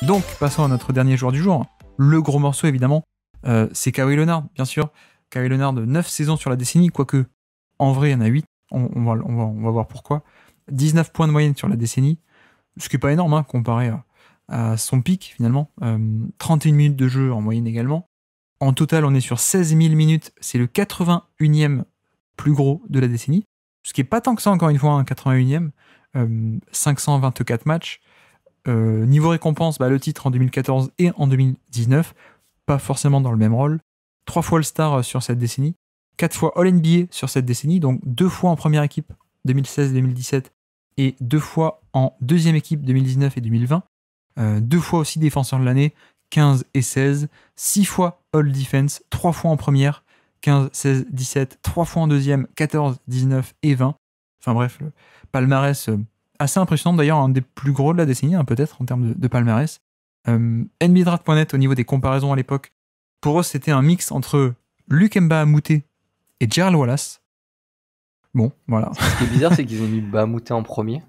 Donc, passons à notre dernier joueur du jour. Le gros morceau, évidemment, c'est Kawhi Leonard, bien sûr. Kawhi Leonard, 9 saisons sur la décennie, quoique, en vrai, il y en a 8. On va voir pourquoi. 19 points de moyenne sur la décennie, ce qui n'est pas énorme, comparé à son pic, finalement. 31 minutes de jeu en moyenne également. En total, on est sur 16 000 minutes. C'est le 81e plus gros de la décennie. Ce qui n'est pas tant que ça, encore une fois, un 81e. 524 matchs. Niveau récompense, le titre en 2014 et en 2019. Pas forcément dans le même rôle. 3 fois All-Star sur cette décennie. 4 fois All-NBA sur cette décennie. Donc 2 fois en première équipe, 2016-2017. Et 2 fois en deuxième équipe, 2019 et 2020. 2 fois aussi défenseur de l'année, 15 et 16. 6 fois All-Defense, 3 fois en première, 15, 16, 17. 3 fois en deuxième, 14, 19 et 20. Enfin bref, le palmarès assez impressionnant. D'ailleurs, un des plus gros de la décennie, peut-être, en termes de palmarès. NBADraft.net, au niveau des comparaisons à l'époque, pour eux, c'était un mix entre Luc Mbah-a-Moute et Gerald Wallace. Bon, voilà. Ce qui est bizarre, c'est qu'ils ont mis Mbah-a-Moute en premier.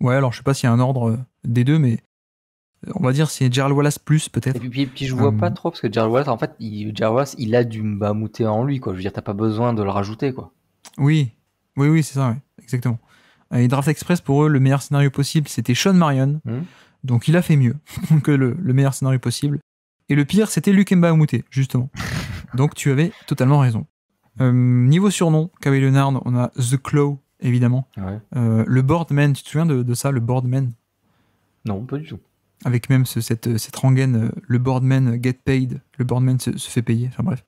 Ouais, alors je sais pas s'il y a un ordre des deux, mais on va dire c'est Gerald Wallace plus, peut-être. Et puis je vois pas trop, parce que Gerald Wallace, en fait, Gerald Wallace, il a du Mbah-a-Moute en lui, quoi. Je veux dire, t'as pas besoin de le rajouter, quoi. Oui, c'est ça, ouais. Exactement. Et Draft Express, pour eux, le meilleur scénario possible, c'était Sean Marion. Donc il a fait mieux que le meilleur scénario possible. Et le pire, c'était Luc Mbah-a-Moute, justement. Donc tu avais totalement raison. Niveau surnom, Kawhi Leonard, on a The Claw, évidemment. Ouais. Le Boardman, tu te souviens de ça, le Boardman? Non, pas du tout. Avec même cette rengaine, le Boardman get paid, le Boardman se fait payer, enfin bref.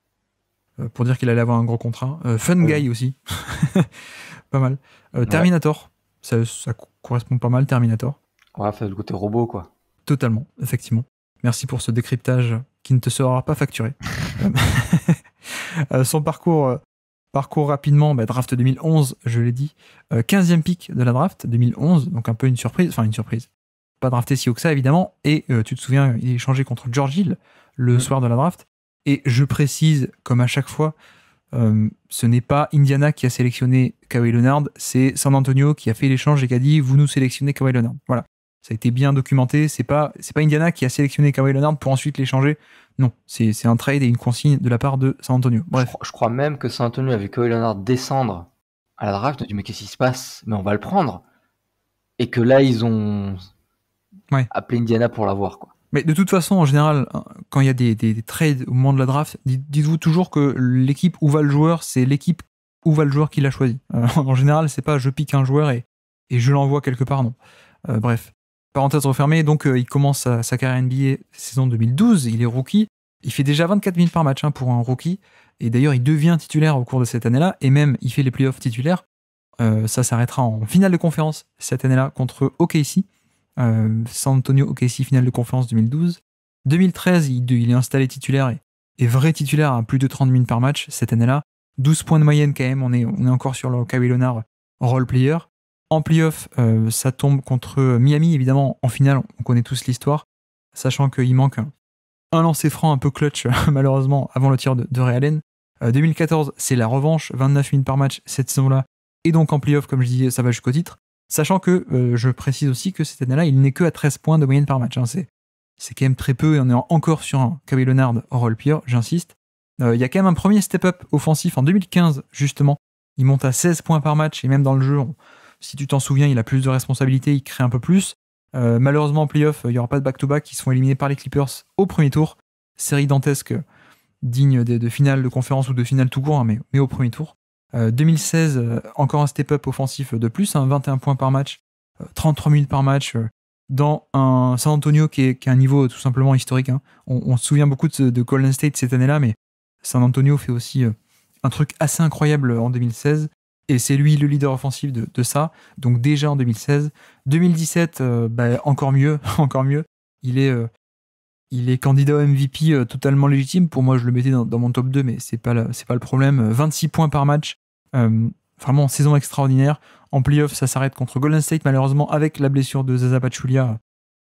Pour dire qu'il allait avoir un gros contrat. Fun Guy aussi. Pas mal. Terminator, ça correspond pas mal, Terminator. Ouais, fait le côté robot, quoi. Totalement, effectivement. Merci pour ce décryptage qui ne te sera pas facturé. Son parcours rapidement, draft 2011, je l'ai dit. 15e pick de la draft 2011, donc un peu une surprise. Pas drafté si haut que ça, évidemment. Et tu te souviens, il est échangé contre George Hill le soir de la draft. Et je précise, comme à chaque fois, ce n'est pas Indiana qui a sélectionné Kawhi Leonard, c'est San Antonio qui a fait l'échange et qui a dit « Vous nous sélectionnez Kawhi Leonard ». Voilà. Ça a été bien documenté. C'est pas Indiana qui a sélectionné Kawhi Leonard pour ensuite l'échanger. Non, c'est un trade et une consigne de la part de San Antonio. Bref. Je crois même que San Antonio avait Kawhi Leonard descendre à la draft. On a dit « Mais qu'est-ce qui se passe ? Mais on va le prendre ». Et que là, ils ont appelé Indiana pour l'avoir, quoi. Mais de toute façon, en général, quand il y a des trades au moment de la draft, dites-vous toujours que l'équipe où va le joueur, c'est l'équipe où va le joueur qui l'a choisi. En général, c'est pas je pique un joueur et je l'envoie quelque part, non. Bref, parenthèse refermée, donc il commence sa carrière NBA saison 2012, il est rookie, il fait déjà 24 minutes par match pour un rookie, et d'ailleurs il devient titulaire au cours de cette année-là, et même il fait les playoffs titulaires. Ça s'arrêtera en finale de conférence cette année-là contre OKC. San Antonio OKC finale de conférence 2012. 2013, il est installé titulaire et vrai titulaire à plus de 30 minutes par match cette année-là. 12 points de moyenne quand même, on est encore sur le Kawhi Leonard role player. En playoff, ça tombe contre Miami, évidemment, en finale, on connaît tous l'histoire, sachant qu'il manque un lancer franc un peu clutch, malheureusement, avant le tir de Ray Allen. 2014, c'est la revanche, 29 minutes par match cette saison-là, et donc en playoff, comme je disais, ça va jusqu'au titre. Sachant que, je précise aussi que cette année-là, il n'est que à 13 points de moyenne par match. C'est quand même très peu, et on est encore sur un Kawhi Leonard role player, j'insiste. Il y a quand même un premier step-up offensif en 2015, justement. Il monte à 16 points par match, et même dans le jeu, si tu t'en souviens, il a plus de responsabilités, il crée un peu plus. Malheureusement, en playoff, il n'y aura pas de back-to-back, qui sont éliminés par les Clippers au premier tour. Série dantesque, digne de finale de conférence ou de finale tout court, mais au premier tour. 2016, encore un step-up offensif de plus, 21 points par match, 33 minutes par match, dans un San Antonio qui est un niveau tout simplement historique. On se souvient beaucoup de Golden State cette année-là, mais San Antonio fait aussi un truc assez incroyable en 2016, et c'est lui le leader offensif de ça, donc déjà en 2016. 2017, encore mieux, il est candidat au MVP totalement légitime. Pour moi, je le mettais dans mon top 2, mais c'est pas le problème. 26 points par match, vraiment saison extraordinaire. En playoff, ça s'arrête contre Golden State, malheureusement, avec la blessure de Zaza Pachulia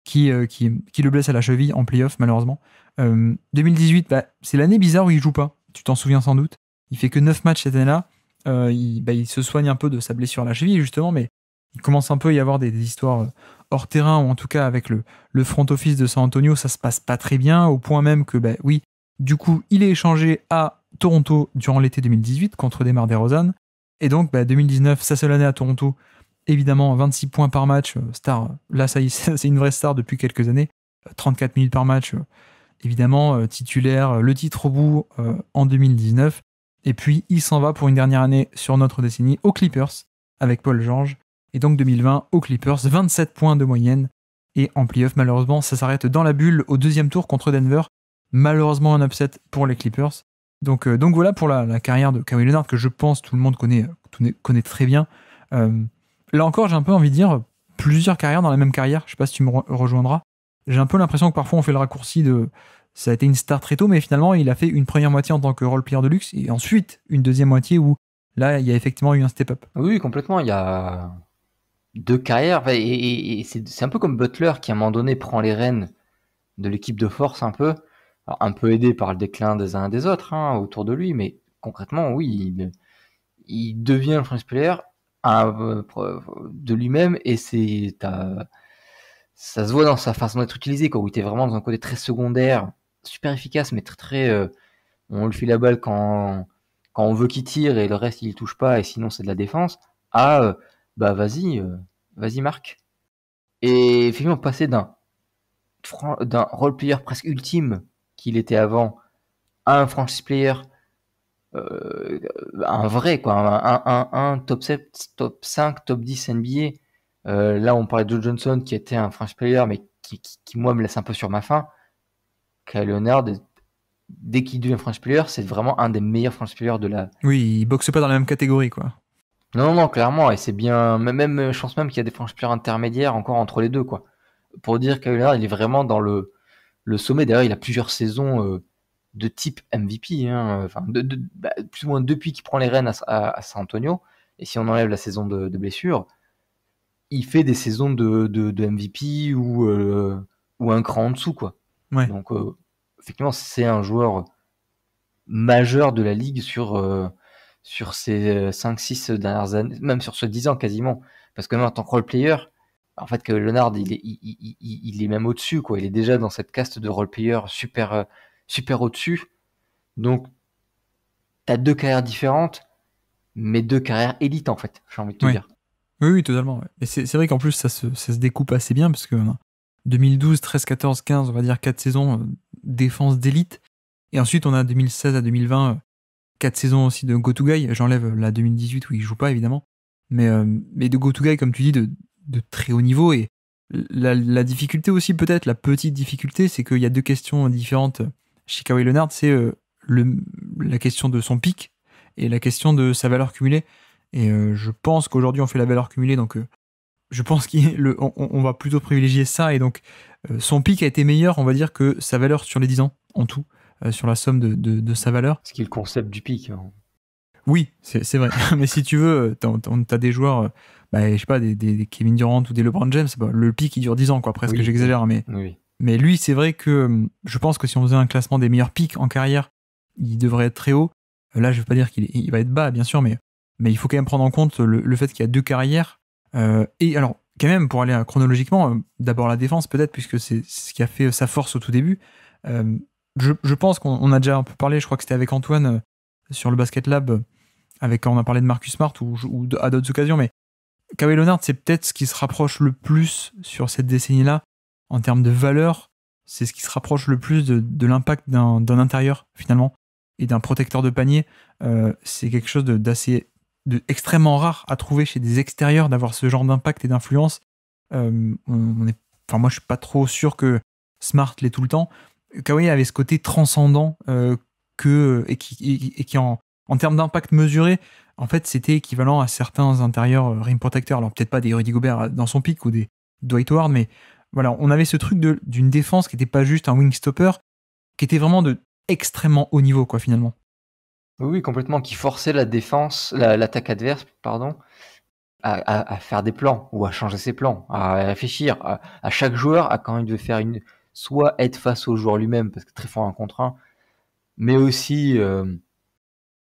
qui le blesse à la cheville en playoff, malheureusement. 2018, c'est l'année bizarre où il joue pas. Tu t'en souviens sans doute. Il fait que 9 matchs cette année-là. Il se soigne un peu de sa blessure à la cheville, justement, mais il commence un peu à y avoir des histoires hors terrain, ou en tout cas avec le front office de San Antonio, ça se passe pas très bien, au point même que, oui, du coup, il est échangé à Toronto durant l'été 2018 contre DeMar DeRozan. Et donc, 2019, sa seule année à Toronto, évidemment, 26 points par match, star. Là, ça y est, c'est une vraie star depuis quelques années. 34 minutes par match, évidemment, titulaire, le titre au bout en 2019. Et puis, il s'en va pour une dernière année sur notre décennie aux Clippers avec Paul George. Et donc, 2020, aux Clippers, 27 points de moyenne. Et en playoff, malheureusement, ça s'arrête dans la bulle au deuxième tour contre Denver. Malheureusement, un upset pour les Clippers. Donc voilà pour la carrière de Kawhi Leonard, que je pense tout le monde connaît très bien. Là encore, j'ai un peu envie de dire plusieurs carrières dans la même carrière. Je sais pas si tu me rejoindras. J'ai un peu l'impression que parfois on fait le raccourci de ça a été une star très tôt, mais finalement il a fait une première moitié en tant que role player de luxe et ensuite une deuxième moitié où là il y a effectivement eu un step-up. Oui, complètement. Il y a 2 carrières et c'est un peu comme Butler qui à un moment donné prend les rênes de l'équipe de force un peu. Alors, un peu aidé par le déclin des uns et des autres autour de lui, mais concrètement, oui, il devient le franchise player de lui-même et ça se voit dans sa façon d'être utilisé, quoi, où il était vraiment dans un côté très secondaire, super efficace, mais très, on lui fait la balle quand on veut qu'il tire et le reste il touche pas et sinon c'est de la défense. Vas-y, vas-y Marc. Et effectivement passer d'un role player presque ultime qu'il était avant à un franchise player, un vrai quoi, un top 7, top 5, top 10 NBA. Là on parlait de Joe Johnson qui était un franchise player mais qui moi me laisse un peu sur ma faim. Kawhi Leonard, dès qu'il devient franchise player, c'est vraiment un des meilleurs franchise players de la... Oui, il boxe pas dans la même catégorie, quoi. Non, clairement, et c'est bien... Même, je pense même qu'il y a des franchise players intermédiaires encore entre les deux, quoi. Pour dire que Leonard, il est vraiment dans le sommet. D'ailleurs, il a plusieurs saisons de type MVP, enfin, plus ou moins depuis qu'il prend les rênes à San Antonio. Et si on enlève la saison de blessure, il fait des saisons de MVP ou un cran en dessous, quoi. Ouais. Donc, effectivement, c'est un joueur majeur de la ligue sur ces 5-6 dernières années, même sur ce 10 ans quasiment. Parce que même en tant que role player, en fait, que Leonard, il est même au-dessus, quoi. Il est déjà dans cette caste de role player super, super au-dessus. Donc, t'as 2 carrières différentes, mais 2 carrières élites, en fait, j'ai envie de te dire. Oui, totalement. Ouais. Et c'est vrai qu'en plus, ça se découpe assez bien, parce que 2012, 13, 14, 15, on va dire 4 saisons défense d'élite. Et ensuite, on a 2016 à 2020, 4 saisons aussi de Go-To-Guy. J'enlève la 2018 où il joue pas, évidemment. Mais de Go-To-Guy, comme tu dis, de très haut niveau. Et la difficulté aussi, peut-être, la petite difficulté, c'est qu'il y a 2 questions différentes chez Kawhi Leonard. C'est la question de son pic et la question de sa valeur cumulée. Et je pense qu'aujourd'hui, on fait la valeur cumulée, donc je pense qu'on va plutôt privilégier ça. Et donc, son pic a été meilleur, on va dire, que sa valeur sur les 10 ans, en tout, sur la somme de sa valeur. Ce qui est le concept du pic. Oui, c'est vrai. Mais si tu veux, t'as des joueurs, je sais pas, des Kevin Durant ou des LeBron James, le pic, il dure 10 ans, quoi, presque, oui, j'exagère. Oui. Mais lui, c'est vrai que je pense que si on faisait un classement des meilleurs pics en carrière, il devrait être très haut. Là, je veux pas dire qu'il va être bas, bien sûr, mais il faut quand même prendre en compte le fait qu'il y a 2 carrières. Et alors, quand même, pour aller chronologiquement, d'abord la défense, peut-être, puisque c'est ce qui a fait sa force au tout début. Je pense qu'on a déjà un peu parlé, je crois que c'était avec Antoine sur le Basket Lab, quand on a parlé de Marcus Smart ou à d'autres occasions, mais Kawhi Leonard, c'est peut-être ce qui se rapproche le plus sur cette décennie-là, en termes de valeur, c'est ce qui se rapproche le plus de l'impact d'un intérieur, finalement, et d'un protecteur de panier. C'est quelque chose d'assez extrêmement rare à trouver chez des extérieurs, d'avoir ce genre d'impact et d'influence. Moi, je suis pas trop sûr que Smart l'est tout le temps. Kawhi avait ce côté transcendant qui en termes d'impact mesuré, en fait, c'était équivalent à certains intérieurs rim protecteurs. Alors peut-être pas des Rudy Gobert dans son pic ou des Dwight Howard, mais voilà, on avait ce truc d'une défense qui n'était pas juste un wing stopper, qui était vraiment de extrêmement haut niveau, quoi, finalement. Oui, complètement, qui forçait la défense, l'attaque adverse, pardon, à faire des plans ou à changer ses plans, à réfléchir. À chaque joueur, à quand il devait faire soit être face au joueur lui-même parce que très fort 1 contre 1, mais aussi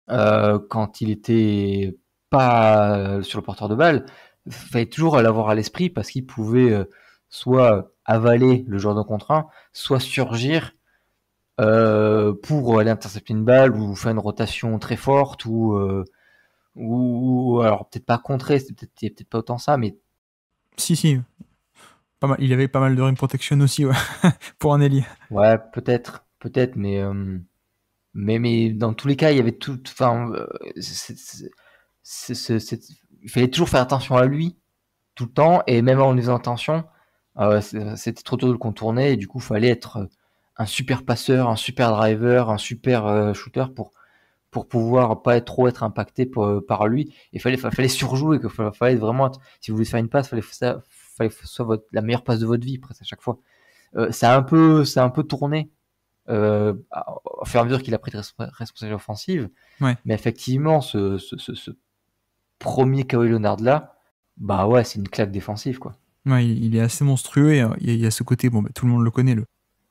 quand il était pas sur le porteur de balle, fallait toujours l'avoir à l'esprit parce qu'il pouvait soit avaler le joueur de contre 1, soit surgir pour aller intercepter une balle ou faire une rotation très forte ou alors peut-être pas contrer, c'est peut-être pas autant ça, mais Si, pas mal. Il avait pas mal de rim protection aussi, ouais, pour un ailier. ouais, peut-être, mais dans tous les cas, il y avait tout, enfin, il fallait toujours faire attention à lui tout le temps, et même en faisant attention, c'était trop tôt de le contourner, et du coup, il fallait être un super passeur, un super driver, un super shooter pour pouvoir pas trop être impacté par lui. Il fallait surjouer, fallait vraiment, si vous voulez faire une passe, fallait que ce soit la meilleure passe de votre vie, presque à chaque fois. C'est un peu tourné au fur et à mesure qu'il a pris de responsabilité offensive. Ouais. Mais effectivement, ce premier Kawhi Leonard là, bah ouais, c'est une claque défensive, quoi. Ouais, il est assez monstrueux. Et, il y a ce côté, bon, bah, tout le monde le connaît,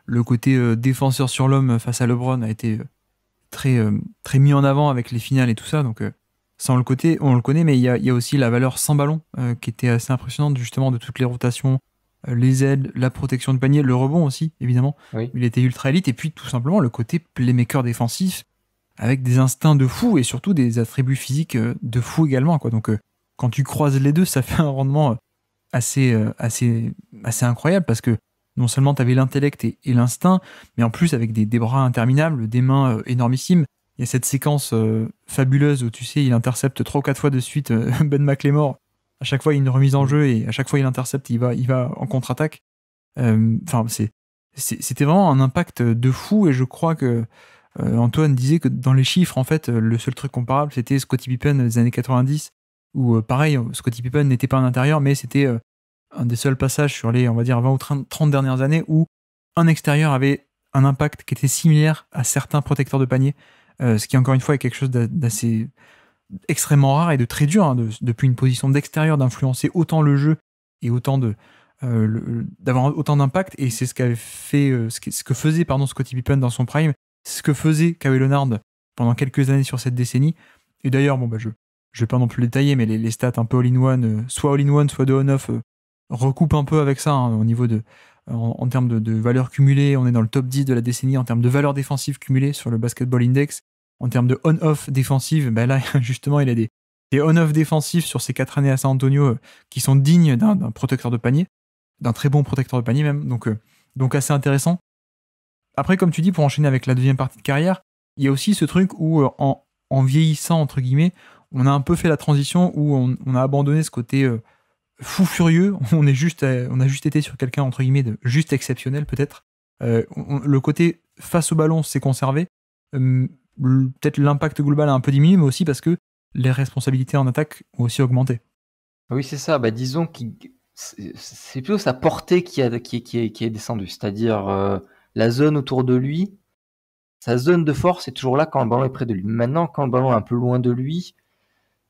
le côté défenseur sur l'homme face à LeBron a été très mis en avant avec les finales et tout ça. Donc, ça, on le connaît, mais il y a aussi la valeur sans ballon qui était assez impressionnante, justement, de toutes les rotations, les aides, la protection de panier, le rebond aussi, évidemment. Oui. Il était ultra élite. Et puis, tout simplement, le côté playmaker défensif avec des instincts de fou et surtout des attributs physiques de fou également, quoi. Donc, quand tu croises les deux, ça fait un rendement assez incroyable parce que non seulement tu avais l'intellect et l'instinct, mais en plus avec des bras interminables, des mains énormissimes. Il y a cette séquence fabuleuse où tu sais, il intercepte 3 ou 4 fois de suite Ben McLemore. À chaque fois, il y a une remise en jeu et à chaque fois, il intercepte, il va en contre-attaque. Enfin, c'était vraiment un impact de fou et je crois que Antoine disait que dans les chiffres, en fait, le seul truc comparable, c'était Scottie Pippen des années 90 où, pareil, Scottie Pippen n'était pas un intérieur, mais c'était un des seuls passages sur les, on va dire, 20 ou 30 dernières années où un extérieur avait un impact qui était similaire à certains protecteurs de panier, ce qui, encore une fois, est quelque chose d'assez extrêmement rare et de très dur, hein, depuis une position d'extérieur, d'influencer autant le jeu et autant d'avoir autant d'impact. Et c'est ce qu'avait fait, ce que faisait Scottie Pippen dans son prime, c'est ce que faisait Kawhi Leonard pendant quelques années sur cette décennie. Et d'ailleurs, bon, bah, je vais pas non plus le détailler, mais les stats un peu all-in-one, soit all-in-one, soit de on-off, recoupent un peu avec ça, hein, au niveau en termes de valeur cumulée. On est dans le top 10 de la décennie en termes de valeur défensive cumulée sur le Basketball Index. En termes de on-off défensive, ben là, justement, il a des on-off défensifs sur ces 4 années à San Antonio qui sont dignes d'un protecteur de panier, d'un très bon protecteur de panier même, donc assez intéressant. Après, comme tu dis, pour enchaîner avec la deuxième partie de carrière, il y a aussi ce truc où, en vieillissant, entre guillemets, on a un peu fait la transition où on a abandonné ce côté fou furieux. On a juste été sur quelqu'un, entre guillemets, de juste exceptionnel, peut-être. Le côté face au ballon s'est conservé. Peut-être l'impact global a un peu diminué, mais aussi parce que les responsabilités en attaque ont aussi augmenté. Oui, c'est ça. Bah, disons que c'est plutôt sa portée qui est descendue. C'est-à-dire la zone autour de lui, sa zone de force est toujours là quand le ballon est près de lui. Maintenant, quand le ballon est un peu loin de lui,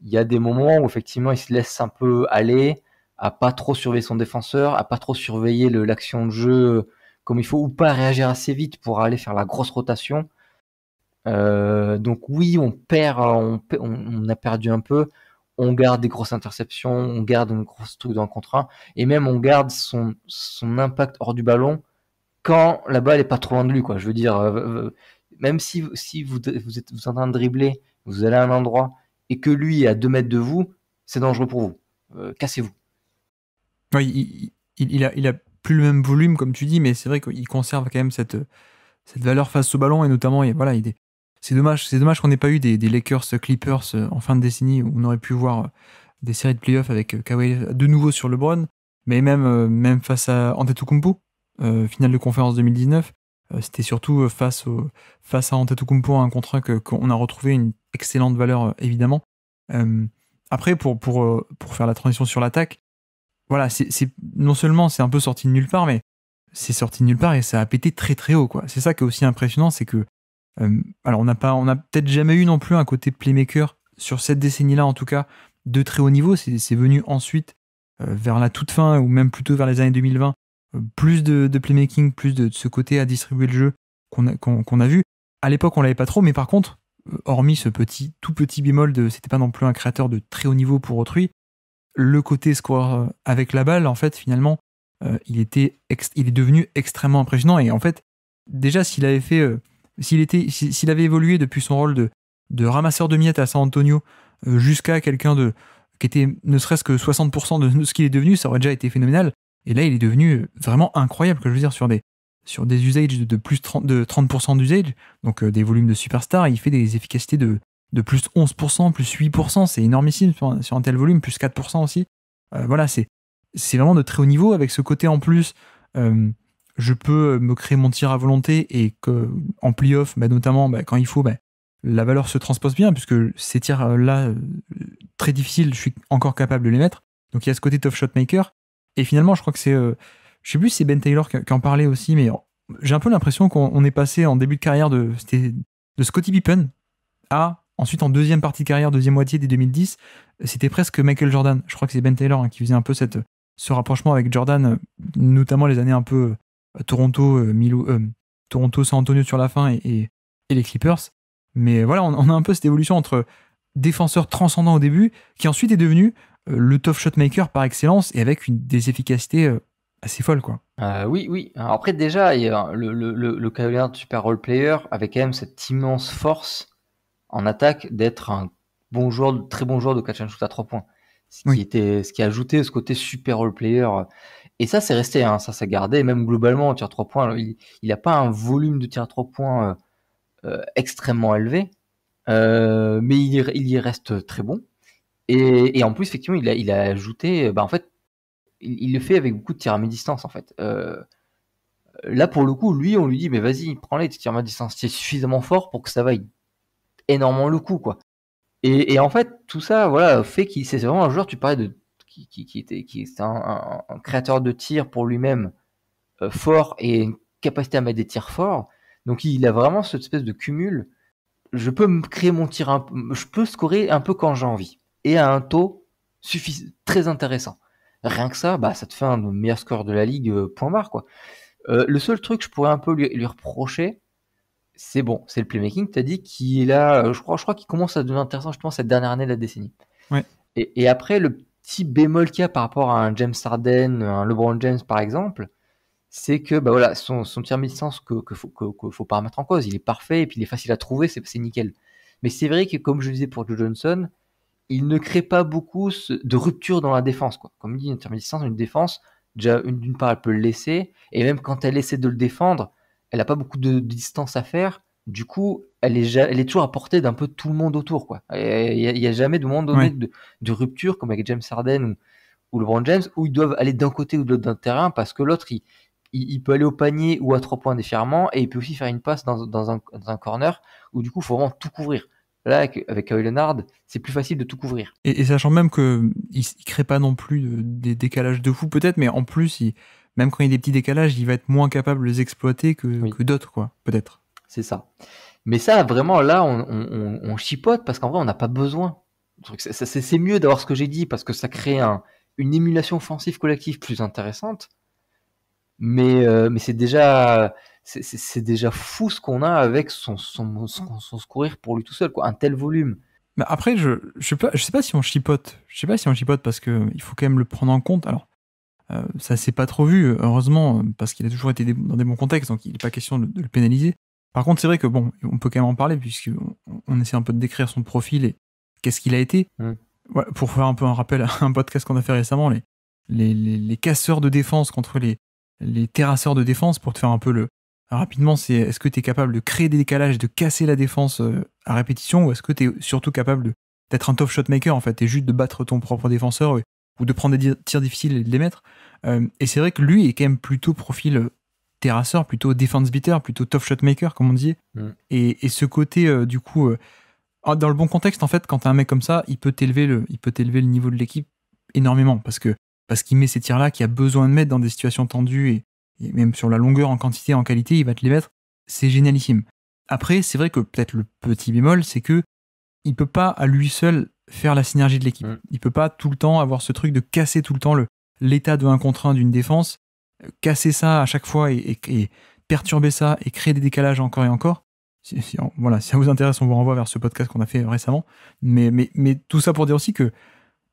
il y a des moments où effectivement il se laisse un peu aller, à pas trop surveiller son défenseur, à pas trop surveiller l'action de jeu comme il faut, ou pas réagir assez vite pour aller faire la grosse rotation. Donc oui, on a perdu un peu. On garde des grosses interceptions, on garde une grosse truc dans le contre 1, et même on garde son impact hors du ballon quand la balle est pas trop loin de lui, quoi. Je veux dire, même si vous êtes en train de dribbler, vous allez à un endroit et que lui est à 2 mètres de vous, c'est dangereux pour vous. Cassez-vous. Ouais, il a plus le même volume, comme tu dis, mais c'est vrai qu'il conserve quand même cette valeur face au ballon, et notamment, voilà, c'est dommage qu'on n'ait pas eu des Lakers Clippers en fin de décennie où on aurait pu voir des séries de playoffs avec Kawhi de nouveau sur LeBron, mais même face à Antetokounmpo, finale de conférence 2019, c'était surtout face à Antetokounmpo, un contre un qu'on a retrouvé une excellente valeur, évidemment. Après, pour faire la transition sur l'attaque, voilà, non seulement c'est un peu sorti de nulle part, mais c'est sorti de nulle part et ça a pété très très haut, quoi. C'est ça qui est aussi impressionnant, c'est que alors on a peut-être jamais eu non plus un côté playmaker sur cette décennie-là, en tout cas de très haut niveau. C'est venu ensuite vers la toute fin, ou même plutôt vers les années 2020, plus de playmaking, plus de ce côté à distribuer le jeu qu'on a vu. À l'époque on l'avait pas trop, mais par contre, hormis ce tout petit bémol c'était pas non plus un créateur de très haut niveau pour autrui, le côté score avec la balle, en fait, finalement, il est devenu extrêmement impressionnant. Et en fait, déjà, s'il avait évolué depuis son rôle de ramasseur de miettes à San Antonio jusqu'à quelqu'un qui était ne serait-ce que 60% de ce qu'il est devenu, ça aurait déjà été phénoménal. Et là, il est devenu vraiment incroyable, que je veux dire, sur des usages de plus de 30% d'usage, donc des volumes de superstar, il fait des efficacités de plus 11%, plus 8%, c'est énormissime sur un tel volume, plus 4% aussi. Voilà, c'est vraiment de très haut niveau, avec ce côté en plus, je peux me créer mon tir à volonté, et en playoff, notamment quand il faut, la valeur se transpose bien, puisque ces tirs-là, très difficiles, je suis encore capable de les mettre. Donc il y a ce côté tough shot maker. Et finalement, je crois que c'est... je sais plus si c'est Ben Taylor qui en parlait aussi, mais j'ai un peu l'impression qu'on est passé en début de carrière de Scottie Pippen à... Ensuite, en deuxième partie de carrière, deuxième moitié des 2010, c'était presque Michael Jordan. Je crois que c'est Ben Taylor qui faisait un peu ce rapprochement avec Jordan, notamment les années un peu Toronto, San Antonio sur la fin et les Clippers. Mais voilà, on a un peu cette évolution entre défenseur transcendant au début, qui ensuite est devenu le tough shot maker par excellence, et avec des efficacités assez folles, quoi. Oui. Alors après, déjà, il y a le Kawhi Leonard super role player avec quand même cette immense force en attaque d'être un très bon joueur de catch and shoot à 3 points. Ce qui a ajouté ce côté super role player. Et ça, c'est resté, hein, ça s'est gardé, même globalement, en tir à 3 points. Alors, il n'a pas un volume de tir à 3 points extrêmement élevé, mais il y reste très bon. Et en plus, effectivement, il a ajouté, en fait, il le fait avec beaucoup de tirs à mi-distance, en fait. Là, pour le coup, lui, on lui dit, mais vas-y, prends-les, tes tirs à mi-distance. C'est suffisamment fort pour que ça vaille énormément le coup, quoi. Et en fait, tout ça, voilà, fait qu'il c'est vraiment un joueur, tu parlais qui était un créateur de tir pour lui-même, fort, et une capacité à mettre des tirs forts. Donc il a vraiment cette espèce de cumul. Je peux me créer mon tir, je peux scorer un peu quand j'ai envie, et à un taux très intéressant. Rien que ça, ça te fait un des meilleurs scoreurs de la ligue, point barre, quoi. Le seul truc que je pourrais un peu lui reprocher, c'est le playmaking, tu as dit, qui est là, je crois qu'il commence à devenir intéressant justement cette dernière année de la décennie. Ouais. Et après, le petit bémol qu'il y a par rapport à un James Harden, un LeBron James par exemple, c'est que voilà, son tir à mi-distance qu'il faut pas remettre en cause, il est parfait et puis il est facile à trouver, c'est nickel. Mais c'est vrai que, comme je disais pour Joe Johnson, il ne crée pas beaucoup de rupture dans la défense, quoi. Comme dit, un tir à mi-distance, une défense, déjà d'une part elle peut le laisser, et même quand elle essaie de le défendre, elle n'a pas beaucoup de distance à faire. Du coup, elle est toujours à portée d'un peu tout le monde autour, quoi. Il y a jamais de moment donné de rupture comme avec James Harden ou LeBron James, où ils doivent aller d'un côté ou de l'autre d'un terrain, parce que l'autre il peut aller au panier ou à 3 points déchirement, et il peut aussi faire une passe dans un corner où du coup il faut vraiment tout couvrir. Là, avec Kawhi Leonard, c'est plus facile de tout couvrir. Et sachant même qu'il ne crée pas non plus des décalages de fou, peut-être, mais en plus, même quand il y a des petits décalages, il va être moins capable de les exploiter que d'autres, quoi, peut-être. C'est ça. Mais ça, vraiment, là, on chipote, parce qu'en vrai, on n'a pas besoin. C'est mieux d'avoir ce que j'ai dit, parce que ça crée une émulation offensive collective plus intéressante. Mais c'est déjà fou ce qu'on a avec son courir pour lui tout seul, quoi. Un tel volume. Mais après, je sais pas si on chipote. Je sais pas si on chipote, parce que il faut quand même le prendre en compte. Alors, ça s'est pas trop vu, heureusement, parce qu'il a toujours été dans des bons contextes, donc il n'est pas question de le pénaliser. Par contre, c'est vrai que on peut quand même en parler, puisqu'on essaie un peu de décrire son profil et qu'est-ce qu'il a été. Voilà, pour faire un peu un rappel à un podcast qu'on a fait récemment, les casseurs de défense contre les terrasseurs de défense, pour te faire un peu rapidement, c'est est-ce que tu es capable de créer des décalages, de casser la défense à répétition, ou est-ce que tu es surtout capable d'être un tough shot maker, en fait, et juste de battre ton propre défenseur, ou de prendre des tirs difficiles et de les mettre. Et c'est vrai que lui est quand même plutôt profil terrasseur, plutôt defense beater, plutôt tough shot maker, comme on dit. Et ce côté, du coup, dans le bon contexte, en fait, quand t'as un mec comme ça, il peut t'élever le niveau de l'équipe énormément, parce qu'il met ces tirs-là qu'il a besoin de mettre dans des situations tendues, et même sur la longueur, en quantité, en qualité, il va te les mettre. C'est génialissime. Après, c'est vrai que peut-être le petit bémol, c'est que il peut pas à lui seul faire la synergie de l'équipe. Il peut pas tout le temps avoir ce truc de casser tout le temps l'état de 1 contre 1 d'une défense, casser ça à chaque fois et perturber ça et créer des décalages encore et encore. Voilà, si ça vous intéresse, on vous renvoie vers ce podcast qu'on a fait récemment. Mais tout ça pour dire aussi que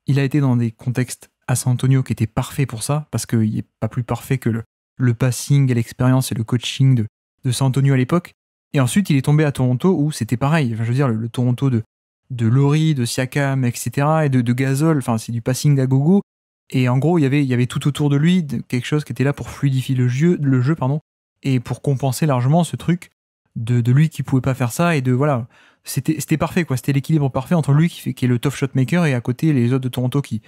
il a été dans des contextes à San Antonio qui était parfait pour ça, parce qu'il n'est pas plus parfait que le passing et l'expérience et le coaching de San Antonio à l'époque. Et ensuite, il est tombé à Toronto où c'était pareil. Enfin, je veux dire, le Toronto de Laurie, de Siakam, etc. et de Gasol, enfin, c'est du passing à gogo. Et en gros, il y avait tout autour de lui quelque chose qui était là pour fluidifier le jeu, et pour compenser largement ce truc de lui qui pouvait pas faire ça. Et de voilà, c'était parfait, quoi. C'était l'équilibre parfait entre lui qui est le tough shot maker et à côté les autres de Toronto qui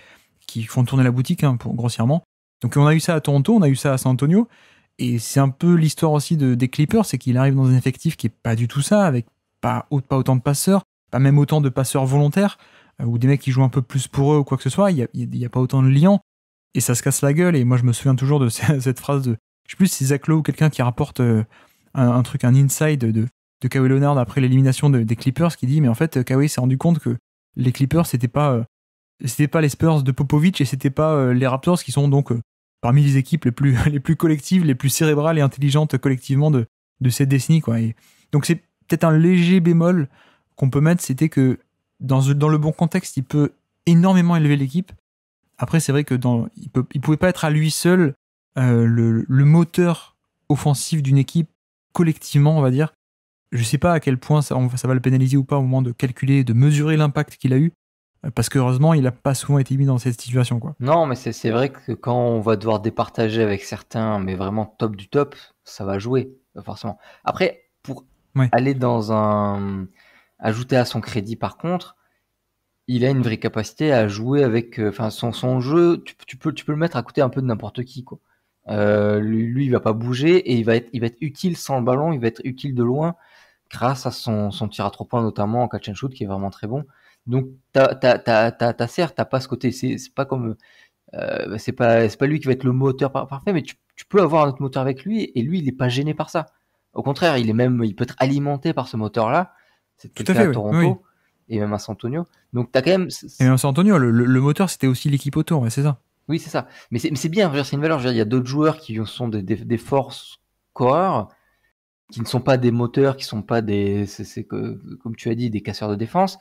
font tourner la boutique, hein, grossièrement. Donc on a eu ça à Toronto, on a eu ça à San Antonio. Et c'est un peu l'histoire aussi des Clippers, c'est qu'il arrive dans un effectif qui est pas du tout ça, avec pas autant de passeurs, pas même autant de passeurs volontaires, ou des mecs qui jouent un peu plus pour eux ou quoi que ce soit. Il y a pas autant de liens et ça se casse la gueule. Et moi, je me souviens toujours de cette phrase je sais plus si c'est Zach Lowe ou quelqu'un qui rapporte un truc, un inside de Kawhi Leonard après l'élimination des Clippers, qui dit mais en fait Kawhi s'est rendu compte que les Clippers c'était pas les Spurs de Popovich et c'était pas les Raptors qui sont donc parmi les équipes les plus collectives, les plus cérébrales et intelligentes collectivement de cette décennie, quoi. Et donc c'est peut-être un léger bémol qu'on peut mettre, c'était que dans le bon contexte, il peut énormément élever l'équipe. Après, c'est vrai que il pouvait pas être à lui seul le moteur offensif d'une équipe collectivement, on va dire. Je sais pas à quel point ça va le pénaliser ou pas au moment de calculer, de mesurer l'impact qu'il a eu, parce qu'heureusement, il a pas souvent été mis dans cette situation, quoi. Non, mais c'est vrai que quand on va devoir départager avec certains, mais vraiment top du top, ça va jouer, forcément. Après, pour Ouais. aller ajouter à son crédit, par contre, il a une vraie capacité à jouer avec, enfin, son jeu, tu peux le mettre à côté un peu de n'importe qui, quoi. Lui, il va pas bouger et il va être utile sans le ballon, il va être utile de loin grâce à son tir à 3 points, notamment en catch and shoot, qui est vraiment très bon. Donc, certes, t'as pas ce côté, c'est pas comme, c'est pas lui qui va être le moteur parfait, mais tu peux avoir un autre moteur avec lui, et lui, il est pas gêné par ça. Au contraire, il peut être alimenté par ce moteur-là. C'était Tout le à cas fait, à oui. Toronto, Oui. et même à San Antonio. Donc, t'as quand même, Et même San Antonio, le moteur, c'était aussi l'équipe autour, ouais, c'est ça. oui, c'est ça. Mais c'est bien, je veux dire, c'est une valeur. Je veux dire, il y a d'autres joueurs qui sont des forces scoreurs, qui ne sont pas des moteurs, qui sont pas comme tu as dit, des casseurs de défense,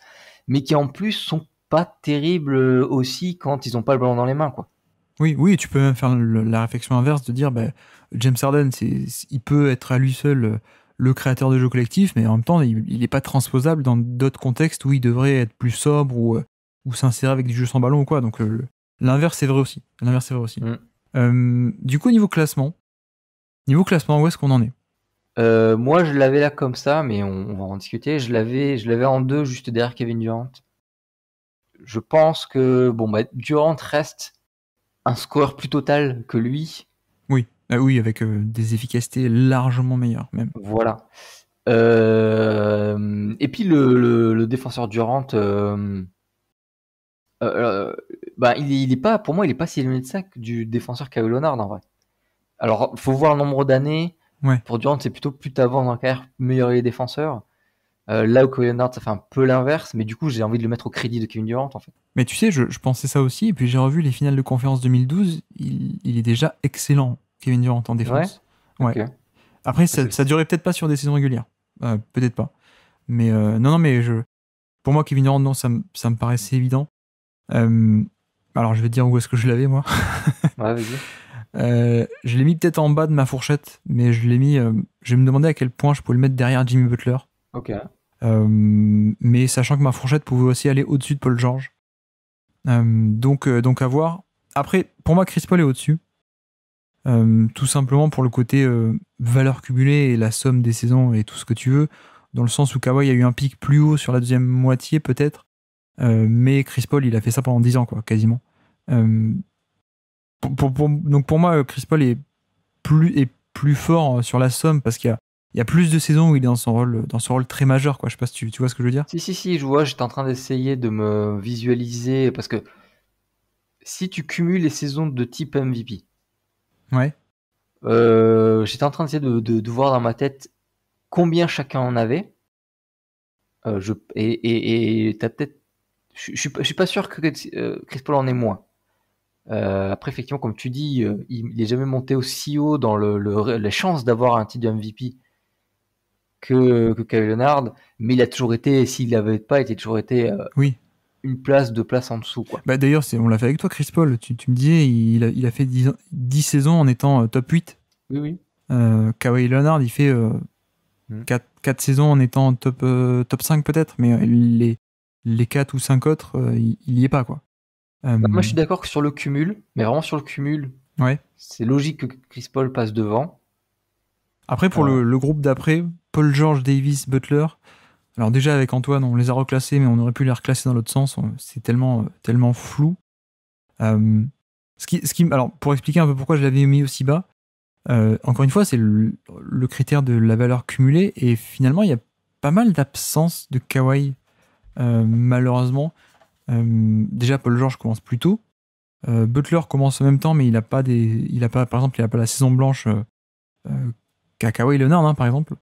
mais qui en plus sont pas terribles aussi quand ils ont pas le ballon dans les mains, quoi. Oui, tu peux même faire la réflexion inverse de dire James Harden, il peut être à lui seul le créateur de jeu collectif, mais en même temps, il n'est pas transposable dans d'autres contextes où il devrait être plus sobre ou s'insérer avec du jeu sans ballon ou quoi. Donc l'inverse c'est vrai aussi. Du coup, niveau classement, où est-ce qu'on en est? Moi, je l'avais là comme ça, mais on va en discuter. Je l'avais en 2, juste derrière Kevin Durant. Je pense que Durant reste un scoreur plus total que lui. Oui, oui, avec des efficacités largement meilleures même. Voilà. Et puis le défenseur Durant, il est pas, pour moi, il est pas si éloigné de ça que du défenseur Kawhi Leonard, en vrai. Alors, faut voir le nombre d'années. Ouais. Pour Durant, c'est plutôt plus t'avances dans la carrière, meilleur il est défenseur. Là où Kawhi Leonard, ça fait un peu l'inverse, mais du coup, j'ai envie de le mettre au crédit de Kevin Durant, en fait. Mais tu sais, je pensais ça aussi, et puis j'ai revu les finales de conférence 2012, il est déjà excellent, Kevin Durant, en défense. Ouais. Ok. Après, ça durait peut-être pas sur des saisons régulières. Peut-être pas. Mais non, mais pour moi, Kevin Durant, non, ça me paraissait évident. Alors, je vais te dire où est-ce que je l'avais, moi. Ouais, vas-y. Je l'ai mis peut-être en bas de ma fourchette, mais je l'ai mis. Je vais me demander à quel point je pouvais le mettre derrière Jimmy Butler. Ok. Mais sachant que ma fourchette pouvait aussi aller au-dessus de Paul George. Donc à voir. Après, pour moi, Chris Paul est au-dessus. Tout simplement pour le côté valeur cumulée et la somme des saisons et tout ce que tu veux, dans le sens où Kawhi a eu un pic plus haut sur la deuxième moitié peut-être, mais Chris Paul il a fait ça pendant 10 ans, quoi, quasiment. Donc pour moi, Chris Paul est plus fort sur la somme parce qu'il y a plus de saisons où il est dans son rôle très majeur, quoi. Je sais pas si tu vois ce que je veux dire. Si, je vois, j'étais en train d'essayer de me visualiser, parce que si tu cumules les saisons de type MVP, Ouais. j'étais en train d'essayer de voir dans ma tête combien chacun en avait. Et t'as peut-être, je suis pas sûr que Chris Paul en ait moins. Après, effectivement, comme tu dis, il est jamais monté aussi haut dans la chance d'avoir un titre de MVP que Kawhi Leonard, mais il a toujours été, s'il l'avait pas, il a toujours été Oui. une place, 2 places en dessous, quoi. Bah, d'ailleurs, on l'a fait avec toi, Chris Paul. Tu me disais, il a fait 10 saisons en étant top 8. Oui, oui. Kawhi Leonard, il fait 4 saisons en étant top 5 peut-être, mais les 4 ou 5 autres, il y est pas, quoi. Moi, je suis d'accord que sur le cumul, mais vraiment sur le cumul, Ouais. c'est logique que Chris Paul passe devant. Après, pour le groupe d'après, Paul George, Davis, Butler. Alors déjà, avec Antoine, on les a reclassés, mais on aurait pu les reclasser dans l'autre sens. C'est tellement flou. Alors, pour expliquer un peu pourquoi je l'avais mis aussi bas, encore une fois, c'est le critère de la valeur cumulée. Et finalement, il y a pas mal d'absences de Kawhi, malheureusement. Déjà, Paul George commence plus tôt. Butler commence en même temps, mais il a pas, par exemple, il a pas la saison blanche qu'a Kawhi Leonard, par exemple.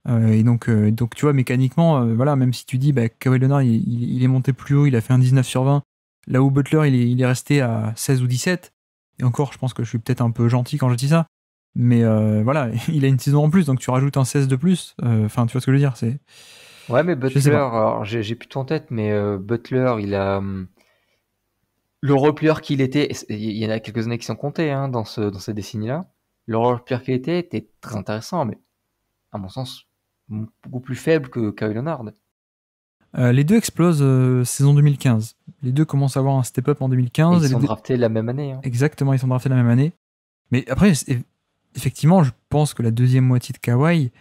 Et donc, tu vois, mécaniquement, voilà, même si tu dis Kawhi Leonard, il est monté plus haut, il a fait un 19 sur 20, là où Butler, il est resté à 16 ou 17. Et encore, je pense que je suis peut-être un peu gentil quand je dis ça. Mais voilà, il a une saison en plus, donc tu rajoutes un 16 de plus. Enfin, tu vois ce que je veux dire, c'est... Ouais, mais Je sais Butler, pas. alors j'ai plus tout en tête, mais Butler, il a le role player qu'il était. Il y en a quelques années qui sont comptées dans cette décennie-là. Le role player qu'il était très intéressant, mais à mon sens beaucoup plus faible que Kawhi Leonard. Les deux explosent saison 2015. Les deux commencent à avoir un step-up en 2015. Et ils et sont les deux- draftés la même année. Exactement, ils sont draftés la même année. Mais après, effectivement, je pense que la deuxième moitié de Kawhi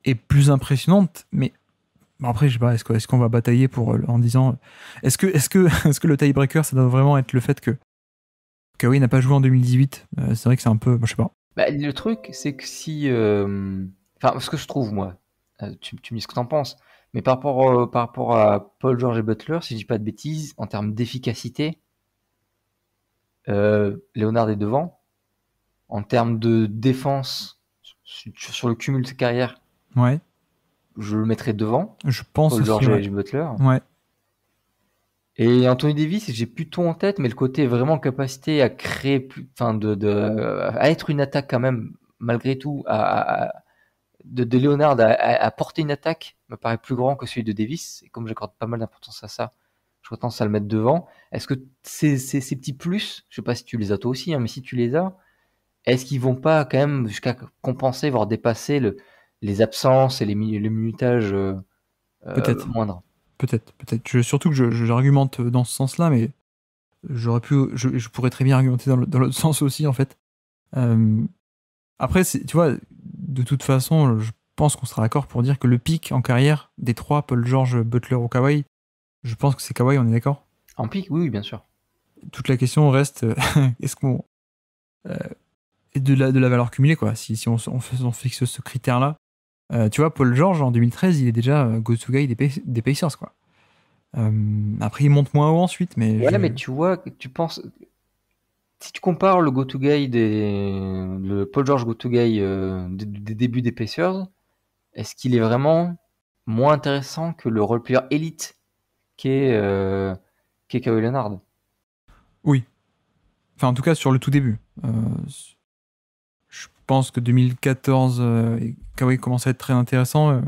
est plus impressionnante, mais bon, après, je sais pas, est-ce qu'on va batailler en disant est-ce que le tiebreaker, ça doit vraiment être le fait que Kawhi n'a pas joué en 2018? C'est vrai que c'est un peu, je sais pas. Le truc, c'est que si, enfin, ce que je trouve moi, tu me dis ce que t'en penses, mais par rapport à Paul George et Butler, si je dis pas de bêtises, en termes d'efficacité, Leonard est devant. En termes de défense, sur le cumul de ses carrières, Ouais, je le mettrais devant, je pense Paul aussi, George ouais. et Butler. Ouais. Et Anthony Davis, j'ai plus tout en tête, mais le côté vraiment capacité à créer, enfin à être une attaque quand même, malgré tout, de Leonard à porter une attaque me paraît plus grand que celui de Davis. Et comme j'accorde pas mal d'importance à ça, je tendance à le mettre devant. Est-ce que ces petits plus, je sais pas si tu les as toi aussi, mais si tu les as, est-ce qu'ils vont pas quand même jusqu'à compenser, voire dépasser les absences et le minutage Peut-être, moindre? peut-être. Surtout que j'argumente dans ce sens-là, mais je pourrais très bien argumenter dans l'autre sens aussi, en fait. Après, tu vois, de toute façon, je pense qu'on sera d'accord pour dire que le pic en carrière des trois, Paul George, Butler ou Kawhi, je pense que c'est Kawhi, on est d'accord? En pic, oui, bien sûr. Toute la question reste, est-ce qu'on... et de la valeur cumulée, quoi. Si on fixe ce critère-là. Tu vois, Paul George, en 2013, il est déjà go-to guy des Pacers, quoi. Après, il monte moins haut ensuite, mais... Ouais, mais tu vois, tu penses... Si tu compares le go-to-guy le Paul George go-to-guy des débuts des Pacers, est-ce qu'il est vraiment moins intéressant que le role-player élite qu'est Kawhi Leonard? Oui. Enfin, en tout cas, sur le tout début. Je pense que 2014, Kawhi commence à être très intéressant.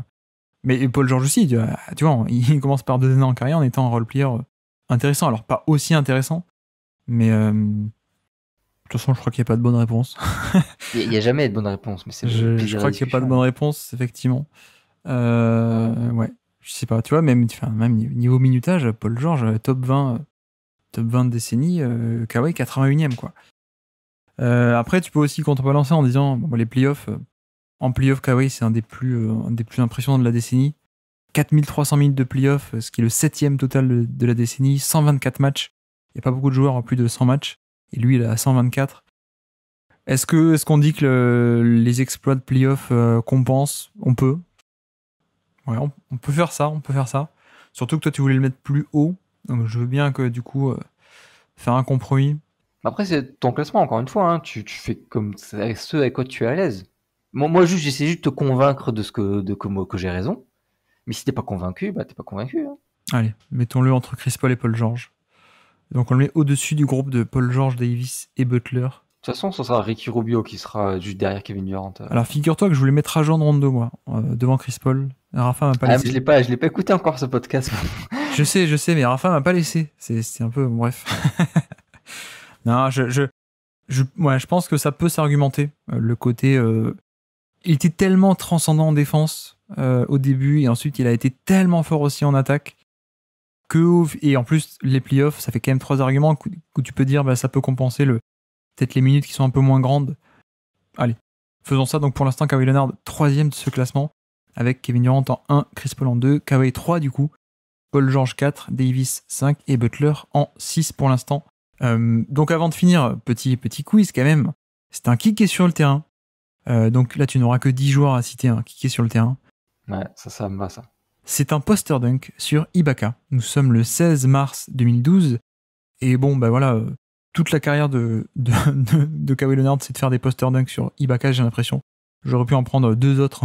Mais Paul George aussi, tu vois, il commence par 2 années en carrière en étant un role-player intéressant. Alors, pas aussi intéressant, mais... de toute façon, je crois qu'il n'y a pas de bonne réponse. Il n'y a jamais de bonne réponse, mais c'est le plaisir Je de crois la qu'il n'y a pas de discussion. bonne réponse, effectivement. Ouais, je sais pas. Tu vois, même niveau minutage, Paul George, top 20 de décennie, Kawhi 81e, quoi. Après, tu peux aussi contrebalancer en disant bon, les playoffs. En playoffs, Kawhi, c'est un des plus impressionnants de la décennie. 4300 minutes de playoffs, ce qui est le 7e total de la décennie. 124 matchs. Il n'y a pas beaucoup de joueurs en plus de 100 matchs. Et lui, il a 124. Est-ce qu'on dit que les exploits de playoffs compensent? On peut. Ouais, on peut faire ça, Surtout que toi, tu voulais le mettre plus haut. Donc, je veux bien que, du coup, faire un compromis. Après, c'est ton classement, encore une fois. Tu fais comme ce avec quoi tu es à l'aise. Moi j'essaie juste de te convaincre que j'ai raison. Mais si t'es pas convaincu, bah t'es pas convaincu. Allez, mettons-le entre Chris Paul et Paul George. Donc, on le met au-dessus du groupe de Paul George, Davis et Butler. De toute façon, ce sera Ricky Rubio qui sera juste derrière Kevin Durant. Alors, figure-toi que je voulais mettre Rajon Rondo, moi, devant Chris Paul. Rafa m'a pas Mais laissé. je l'ai pas écouté encore ce podcast. Je sais, mais Rafa m'a pas laissé. C'est un peu... Bref. Non, je pense que ça peut s'argumenter. Le côté... il était tellement transcendant en défense au début, et ensuite il a été tellement fort aussi en attaque, et en plus, les playoffs, ça fait quand même 3 arguments où tu peux dire ça peut compenser peut-être les minutes qui sont un peu moins grandes. Allez, faisons ça. Donc pour l'instant, Kawhi Leonard, 3e de ce classement, avec Kevin Durant en 1, Chris Paul en 2, Kawhi 3 du coup, Paul George 4, Davis 5 et Butler en 6 pour l'instant. Donc avant de finir, petit quiz quand même, c'est un qui est sur le terrain. Donc là, tu n'auras que 10 joueurs à citer, un qui est sur le terrain. Ouais, ça me va, ça. C'est un poster dunk sur Ibaka. Nous sommes le 16 mars 2012. Et bon, voilà, toute la carrière de Kawhi Leonard, c'est de faire des poster dunk sur Ibaka, j'ai l'impression. J'aurais pu en prendre 2 autres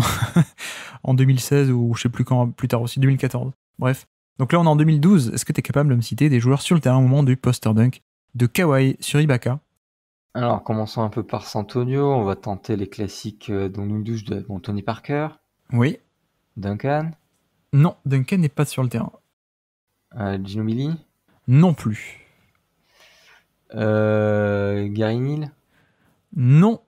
en 2016 ou je sais plus quand, plus tard aussi, 2014. Bref. Donc là, on est en 2012. Est-ce que tu es capable de me citer des joueurs sur le terrain au moment du poster dunk de Kawhi sur Ibaka? Alors, commençons un peu par San Antonio. On va tenter les classiques douche de Tony Parker. Oui. Duncan. Non, Duncan n'est pas sur le terrain. Ginobili. Non plus. Gary Neal. Non,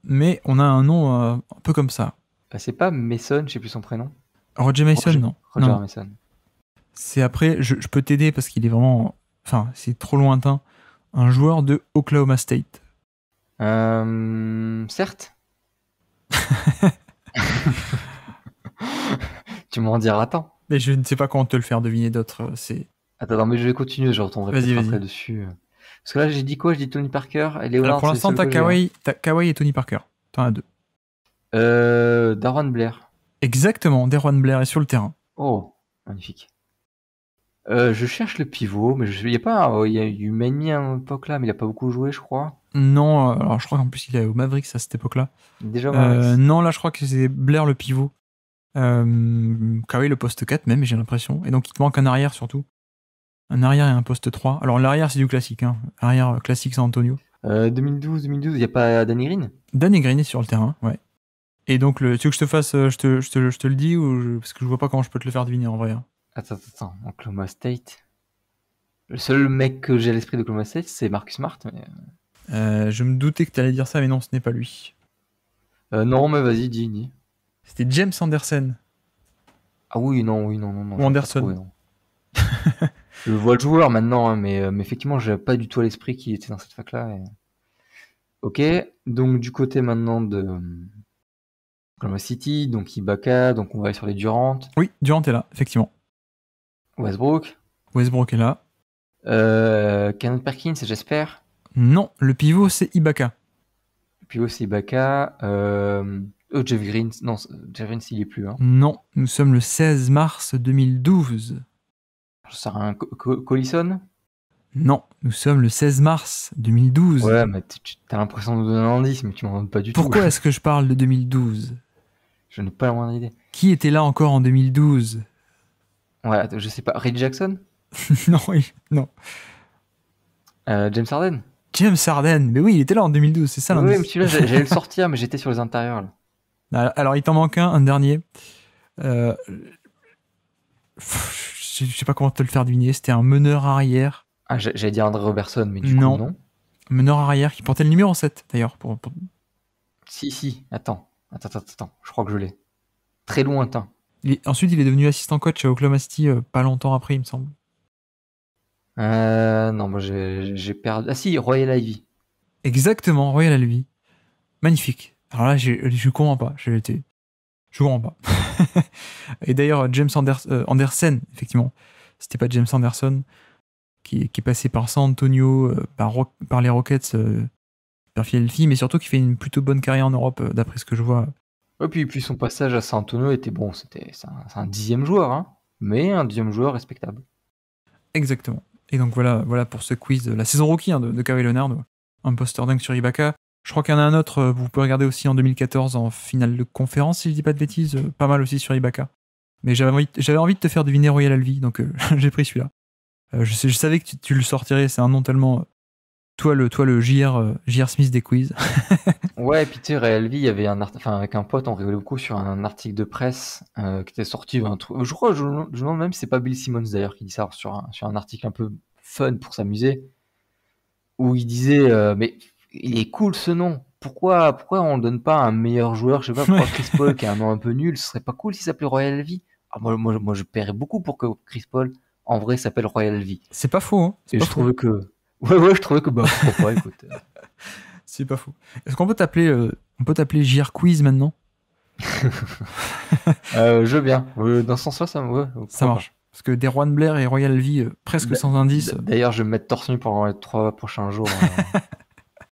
mais on a un nom un peu comme ça. C'est pas Mason, je sais plus son prénom. Roger Mason, non. Roger non. Mason. C'est après, je peux t'aider parce qu'il est vraiment... Enfin, c'est trop lointain. Un joueur de Oklahoma State. Certes. Tu m'en diras tant. Mais je ne sais pas comment te le faire deviner d'autres. Attends, mais je vais continuer, je retournerai peut-être après dessus. Parce que là, j'ai dit quoi? Je dis Tony Parker et Leonard. Alors pour l'instant, t'as Kawhi et Tony Parker. T'en as 2. Darwan Blair. Exactement, Darwan Blair est sur le terrain. Oh, magnifique. Je cherche le pivot, mais il y a eu Manny à une époque là, mais il a pas beaucoup joué, je crois. Non, alors je crois qu'en plus il est au Mavericks à cette époque-là. Déjà Mavericks. Non, là je crois que c'est Blair le pivot. Kawhi le poste 4 même, j'ai l'impression. Et donc il te manque un arrière surtout. Un arrière et un poste 3. Alors l'arrière c'est du classique, hein. Arrière classique San Antonio. 2012, il n'y a pas Danny Green? Danny Green est sur le terrain, ouais. Et donc, tu veux que je te fasse, je te le dis, parce que je vois pas comment je peux te le faire deviner en vrai. Hein. Attends, Oklahoma State. Le seul mec que j'ai à l'esprit d'Oklahoma State, c'est Marcus Smart. Mais... je me doutais que tu allais dire ça, mais non, ce n'est pas lui. Non, mais vas-y, dis. C'était James Anderson. Ah oui, non. Ou Anderson. Trouvé, non. Je vois le joueur maintenant, hein, mais effectivement, j'avais pas du tout à l'esprit qu'il était dans cette fac-là. Et... Ok, donc du côté maintenant de Oklahoma City, donc Ibaka, donc on va aller sur les Durant. Oui, Durant est là, effectivement. Westbrook est là. Kenneth Perkins, j'espère. Non, le pivot c'est Ibaka. Le pivot c'est Ibaka. Jeff Green, non, Jeff Green il est plus. Hein. Non, nous sommes le 16 mars 2012. Ça sert à un Collison? Non, nous sommes le 16 mars 2012. Ouais, mais t'as l'impression de donner un indice, mais tu m'en donnes pas du tout. Pourquoi est-ce que je parle de 2012? Je n'ai pas la moindre idée. Qui était là encore en 2012? Ouais, je sais pas. Ray Jackson? Non. James Harden? James Harden, mais oui, il était là en 2012, c'est ça l'indice. Oui, mais celui-là, j'allais le sortir, mais j'étais sur les intérieurs. Là. Alors, il t'en manque un dernier. Je sais pas comment te le faire deviner. C'était un meneur arrière. Ah, j'allais dire André Robertson, mais du coup, non. Meneur arrière qui portait le numéro 7, d'ailleurs. Si. Attends. Je crois que je l'ai. Très lointain. Ensuite, il est devenu assistant coach à Oklahoma City pas longtemps après, il me semble. Non, moi, j'ai perdu. Ah si, Royal Ivy. Exactement, Royal Ivy. Magnifique. Alors là, je comprends pas. Je comprends pas. Et d'ailleurs, James Anderson, effectivement, c'était pas James Anderson, qui est passé par San Antonio, par les Rockets, par Philadelphie, mais surtout qui fait une plutôt bonne carrière en Europe, d'après ce que je vois. Ouais, puis son passage à San Antonio était bon. C'est un 10e joueur, hein, mais un 10e joueur respectable. Exactement. Et donc voilà pour ce quiz de la saison rookie de Kawhi Leonard, un poster dunk sur Ibaka. Je crois qu'il y en a un autre, vous pouvez regarder aussi en 2014 en finale de conférence, si je dis pas de bêtises, pas mal aussi sur Ibaka. Mais j'avais envie de te faire deviner Royal Alvi, donc j'ai pris celui-là. Je savais que tu le sortirais, c'est un nom tellement Toi, le JR Smith des quiz. Ouais, et puis tu sais, Real Vie, il y avait avec un pote, on rigolait beaucoup sur un article de presse qui était sorti, un truc, je crois, je me demande même si c'est pas Bill Simmons d'ailleurs qui dit ça sur un article un peu fun pour s'amuser, où il disait, mais il est cool ce nom, pourquoi on donne pas un meilleur joueur, je sais pas, pourquoi Chris Paul qui a un nom un peu nul, ce serait pas cool s'il s'appelait Royal Vie? Ah, moi, je paierais beaucoup pour que Chris Paul, en vrai, s'appelle Royal Vie. C'est pas faux, hein. Et je trouvais que, ouais, je trouvais que, bah, pourquoi pas, écoute. C'est pas faux. Est-ce qu'on peut t'appeler JR Quiz maintenant? Je veux bien. Dans ce sens-là, ça marche. Parce que Derwan Blair et Royal Vie, presque sans indice. D'ailleurs, je vais me mettre torse nu pendant les 3 prochains jours.